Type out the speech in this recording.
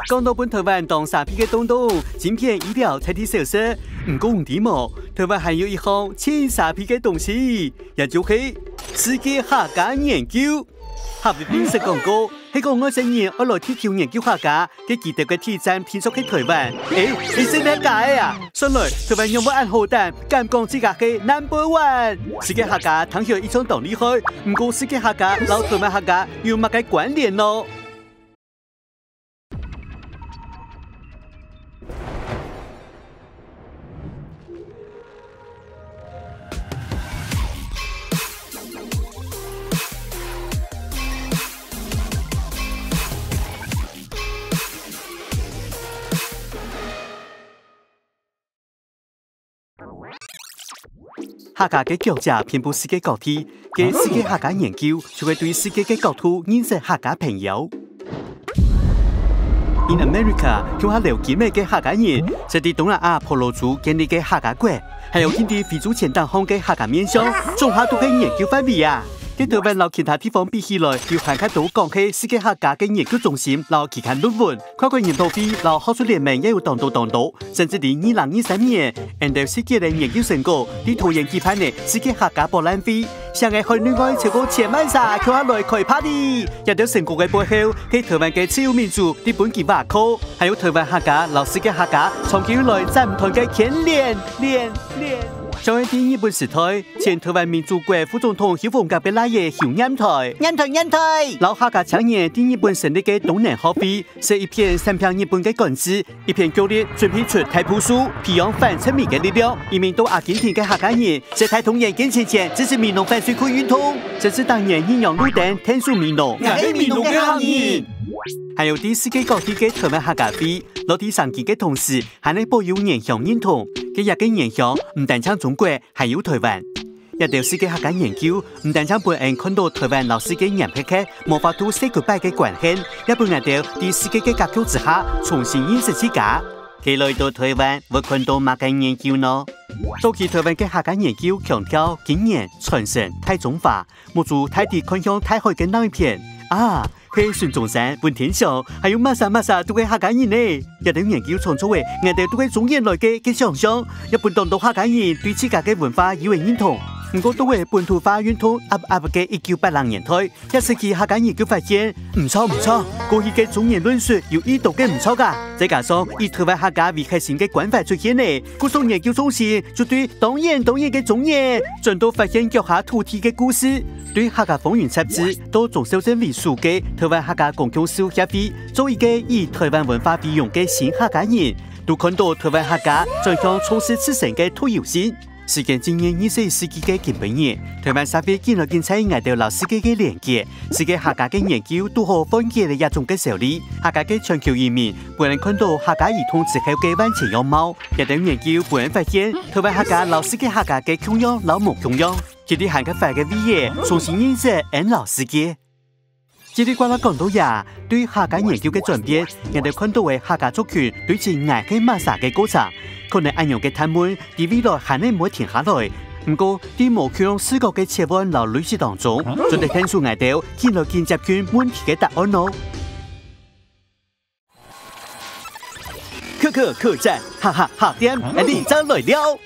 讲到本台湾当沙皮嘅东东，晶片仪表才啲小事，唔过问题冇。台湾还有一项轻沙皮嘅东西，也就是世界客家研究。合肥平时讲过，喺个20年我来地球研究客家嘅记得嘅体站偏属喺台湾。你識咩解啊？上來台灣有冇按好蛋，敢講自家係 No.1？世界客家倘有一種道理開，唔過世界客家老台灣客家有乜嘅關聯咯？客家嘅教者遍布世界各地，嘅世界客家研究就會對世界嘅角度認識客家朋友。In America， 向下了解咩嘅客家人，就係東南亞婆羅族建立嘅客家國，還有印度非洲前東方嘅客家面相，綜合都係研究範圍啊。喺台灣同其他地方比起來，要看較多講起世界客家嘅研究中心，然期刊論文，跨國研討會，然學術聯盟也有當多，甚至喺2023年，印度世界嘅研究成果，喺桃園舉辦嘅世界客家博覽會，上嘅海內外超過10萬人跳下來開 party， 也到成果嘅背後，喺台灣嘅自由民主啲本件話課，還有台灣客家、老世界客家，長期以來站唔同嘅牽連。上喺啲日本時代，前台灣民主國副總統邱逢甲嘅拉嘢喬任台，老客家青年喺日本成立嘅東南學會，寫一篇審評日本嘅稿子，一篇叫你準備出台普書，培養反殖民嘅力量，移民到阿根廷嘅客家人，在台同年間前支持民農反水庫運動，這是當年陰陽路燈天數民農，我係民農嘅行業。還有啲世界各地嘅台灣客家會，落地上見嘅同時，還能保有原鄉認同。嘅日嘅原鄉唔單止中國，還有台灣。一條世界客家研究，唔單止本人看到台灣老世界人客家無法度 say goodbye 嘅關係，也本人條喺世界嘅格局之下重新認識自家。佢來到台灣，會看到乜嘅研究呢？早期台灣嘅客家研究強調經驗傳承大眾化，冇做大地看向大海嘅那一片啊！喺孫中山、文天祥，還有馬薩都係客家人呢。一啲研究創作嘅，我哋都係中原來嘅想象，一般當到客家人對自家嘅文化以為認同。唔過都係本土化運動嘅1980年代，一世紀客家研究發現唔錯，過去嘅中原論述有意圖嘅唔錯㗎。再加上以台灣客家為核心嘅關懷出現呢，各種研究中心就對當然嘅中原，盡到發現腳下土地嘅故事。對客家風雲雜誌到總修正為書嘅台灣客家公共事務協會，做一個以台灣文化為榮嘅新客家人，都看到台灣客家轉向重視自身嘅土有性。時間經驗21世紀嘅近百年，台灣社會見到見在外頭老世界嘅連結，世界客家嘅研究都好分解嘅一種嘅效力。客家嘅全球移民，本人看到客家兒童之後嘅萬千樣貌，一等研究本人發現，台灣客家老世界客家嘅窮樣老冇窮樣，佢哋行嘅快嘅威嘢，重新認識俺老世界。這裡關於講到呀，對客家研究嘅轉變，人哋看到嘅客家族群對其愛嘅抹殺嘅過程。可能按樣嘅談論，喺未來還能唔會停下來。不過，喺無缺用視覺嘅切換和類似當中，就得聽出外頭見來見接近問題嘅答案咯。客棧，哈哈，下點，你真來了。